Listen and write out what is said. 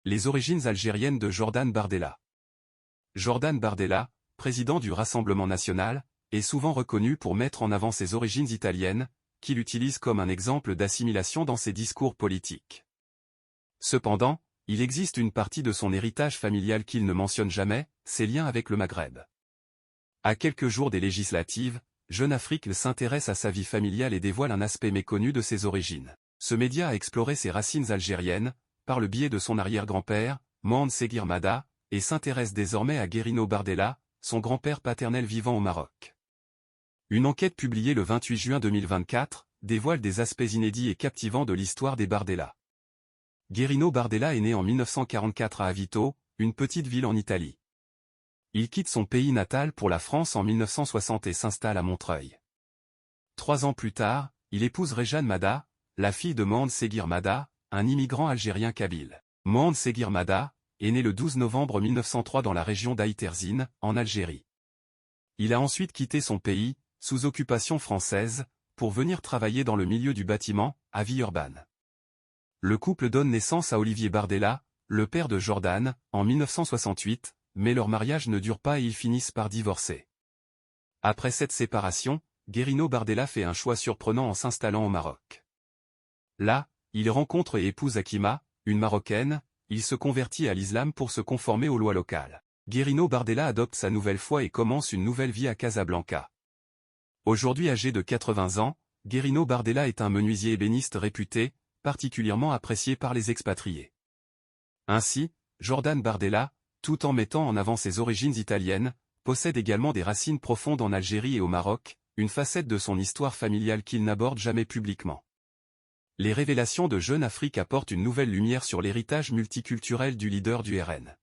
Les origines algériennes de Jordan Bardella. Jordan Bardella, président du Rassemblement national, est souvent reconnu pour mettre en avant ses origines italiennes, qu'il utilise comme un exemple d'assimilation dans ses discours politiques. Cependant, il existe une partie de son héritage familial qu'il ne mentionne jamais, ses liens avec le Maghreb. À quelques jours des législatives, Jeune Afrique s'intéresse à sa vie familiale et dévoile un aspect méconnu de ses origines. Ce média a exploré ses racines algériennes, par le biais de son arrière-grand-père, Mohand Seguir Mada, et s'intéresse désormais à Guerino Bardella, son grand-père paternel vivant au Maroc. Une enquête publiée le 28 juin 2024 dévoile des aspects inédits et captivants de l'histoire des Bardella. Guerino Bardella est né en 1944 à Avito, une petite ville en Italie. Il quitte son pays natal pour la France en 1960 et s'installe à Montreuil. 3 ans plus tard, il épouse Rejane Mada, la fille de Mohand Seguir Mada, un immigrant algérien kabyle. Mohand Seguir Mada est né le 12 novembre 1903 dans la région d'Aït-Erzine, en Algérie. Il a ensuite quitté son pays, sous occupation française, pour venir travailler dans le milieu du bâtiment, à Villeurbanne. Le couple donne naissance à Olivier Bardella, le père de Jordan, en 1968, mais leur mariage ne dure pas et ils finissent par divorcer. Après cette séparation, Guerino Bardella fait un choix surprenant en s'installant au Maroc. Là, il rencontre et épouse Hakima, une Marocaine, il se convertit à l'islam pour se conformer aux lois locales. Guerino Bardella adopte sa nouvelle foi et commence une nouvelle vie à Casablanca. Aujourd'hui âgé de 80 ans, Guerino Bardella est un menuisier ébéniste réputé, particulièrement apprécié par les expatriés. Ainsi, Jordan Bardella, tout en mettant en avant ses origines italiennes, possède également des racines profondes en Algérie et au Maroc, une facette de son histoire familiale qu'il n'aborde jamais publiquement. Les révélations de Jeune Afrique apportent une nouvelle lumière sur l'héritage multiculturel du leader du RN.